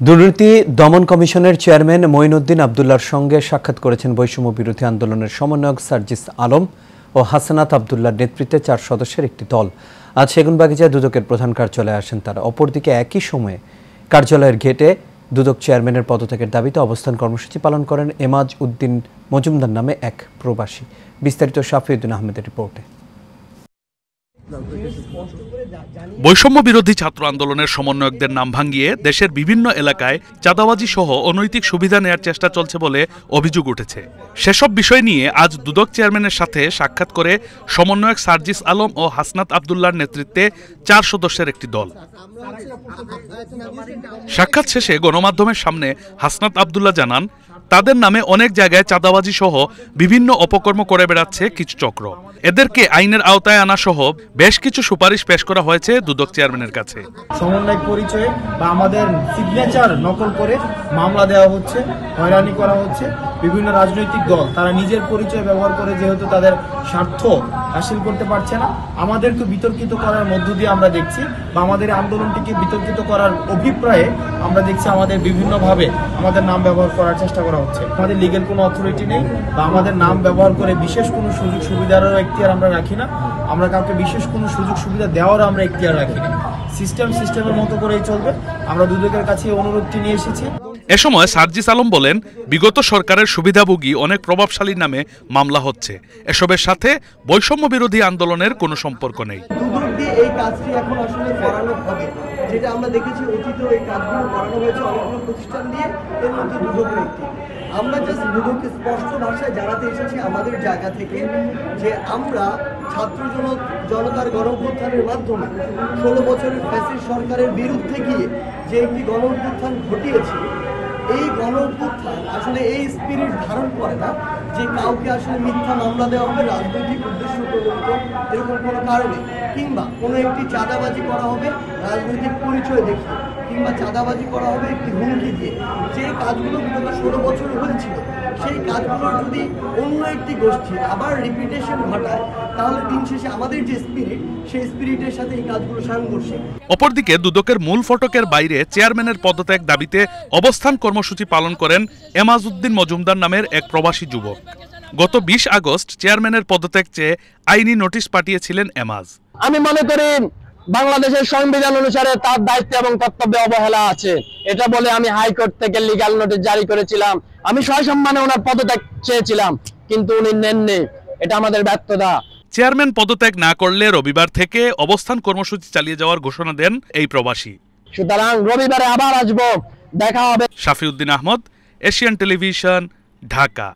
দুর্নীতি দমন কমিশনের চেয়ারম্যান মঈনুদ্দিন আবদুল্লাহর সঙ্গে সাক্ষাৎ করেছেন বৈষম্য বিরোধী আন্দোলনের সমন্বয়ক সার্জিস আলম ও হাসনাত আবদুল্লাহর নেতৃত্বে 4 সদস্যের একটি দল আজ সেগুনবাগিচায় দুদকের প্রধান কার্যালয়ে আসেন। তারা অপরদিকে একই সময়ে কার্যালয়ের গেটে দুদক চেয়ারম্যানের পদত্যাগের দাবিতে অবস্থান কর্মসূচি পালন করেন এমাজ উদ্দিন মজুমদার নামে এক প্রবাসী। বিস্তারিত শাফিউদ্দিন আহমেদের রিপোর্টে। বৈষম্য বিরোধী ছাত্র আন্দোলনের সমন্বয়কদের নাম ভাঙিয়ে দেশের বিভিন্ন এলাকায় চাঁদাবাজি সহ অনৈতিক সুবিধা নেয়ার চেষ্টা চলছে বলে অভিযোগ উঠেছে। সেসব বিষয় নিয়ে আজ দুদক চেয়ারম্যানের সাথে সাক্ষাৎ করে সমন্বয়ক সার্জিস আলম ও হাসনাত আবদুল্লাহর নেতৃত্বে 4 সদস্যের একটি দল। সাক্ষাৎ শেষে গণমাধ্যমের সামনে হাসনাত আবদুল্লাহ জানান, তাদের নামে অনেক জায়গায় চাঁদাবাজি সহ বিভিন্ন অপকর্ম করে বেড়াচ্ছে কিছু চক্র। এদেরকে আইনের আওতায় আনা সহ বেশ কিছু সুপারিশ পেশ করা হয়েছে দুদক চেয়ারম্যানের কাছে। সমন্বয় পরিচয়ে বা আমাদের সিগনেচার নকল করে মামলা দেওয়া হচ্ছে, হয়রানি করা হচ্ছে। বিভিন্ন রাজনৈতিক দল তারা নিজের পরিচয় ব্যবহার করে যেহেতু তাদের স্বার্থ হাসিল করতে পারছে না, আমাদেরকে বিতর্কিত করার মধ্য দিয়ে আমরা দেখছি বা আমাদের আন্দোলনটিকে বিতর্কিত করার অভিপ্রায়ে আমরা দেখছি আমাদের বিভিন্নভাবে আমাদের নাম ব্যবহার করার চেষ্টা করা হচ্ছে। আমাদের লিগ্যাল কোনো অথরিটি নেই বা আমাদের নাম ব্যবহার করে বিশেষ কোনো সুযোগ সুবিধারও এখতিয়ার আমরা রাখি না। আমরা কাউকে বিশেষ কোনো সুযোগ সুবিধা দেওয়ারও আমরা এখতিয়ার রাখি না। সিস্টেমের মতো করেই চলবে। আমরা দুদকের কাছে অনুরোধটি নিয়ে এসেছি। এ সময় সার্জিস আলম বলেন, বিগত সরকারের সুবিধাভোগী অনেক প্রভাবশালীর নামে মামলা হচ্ছে। এসবের সাথে বৈষম্য বিরোধী আন্দোলনের কোনো সম্পর্ক নেই। দুদক দিয়ে এই কাজটি এখন আসলে করানো হবে, যেটা আমরা দেখেছি অতীতে এই কাজগুলো করানো হয়েছে অনেকগুলো প্রতিষ্ঠান দিয়ে, এর মধ্যে দুদকের একটি। আমরা জাস্ট দুদককে স্পষ্ট ভাষায় জানাতে এসেছি আমাদের জায়গা থেকে যে আমরা ছাত্র জনতার গণঅভ্যুত্থানের মাধ্যমে 16 বছরের ফ্যাসিস্ট সরকারের বিরুদ্ধে গিয়ে যে একটি গণঅভ্যুত্থান ঘটিয়েছি, এই গণঅভ্যুত্থান আসলে এই স্পিরিট ধারণ করে না যে কাউকে আসলে মিথ্যা মামলা দেওয়া হবে রাজনৈতিক উদ্দেশ্য প্রণোদিত এরকম কোনো কারণে, কিংবা কোনো একটি চাঁদাবাজি করা হবে রাজনৈতিক পরিচয় দেখিয়ে, কিংবা চাঁদাবাজি করা হবে একটি হুমকি দিয়ে। যে কাজগুলো বিগত 16 বছর হয়েছিল সেই কাজগুলোর যদি অন্য একটি গোষ্ঠী আবার রিপিটেশন ঘটায়, তাহলে দিন শেষে আমাদের যে স্পিরিট সেই স্পিরিটের সাথে এই কাজগুলো সাংঘর্ষিক। অপরদিকে দুদকের মূল ফটকের বাইরে চেয়ারম্যানের পদত্যাগ দাবিতে অবস্থান কর্মসূচি পালন করেন এমাজ উদ্দিন মজুমদার নামের এক প্রবাসী যুবক। গত 20 আগস্ট চেয়ারম্যানের পদত্যাগ চেয়ে আইনি নোটিশ পাঠিয়েছিলেন এমাজ। আমি মনে করি বাংলাদেশের সংবিধান অনুসারে তার দায়িত্ব এবং কর্তব্যে অবহেলা আছে, এটা বলে আমি হাইকোর্ট থেকে লিগ্যাল নোটিশ জারি করেছিলাম। আমি সসম্মানে ওনার পদত্যাগ চেয়েছিলাম, কিন্তু উনি নেননি। এটা আমাদের ব্যর্থতা। চেয়ারম্যান পদত্যাগ না করলে রবিবার থেকে অবস্থান কর্মসূচি চালিয়ে যাওয়ার ঘোষণা দেন এই প্রবাসী। সুতরাং রবিবারে আবার আসবো, দেখা হবে। শাফিউদ্দিন আহমদ, এশিয়ান টেলিভিশন, ঢাকা।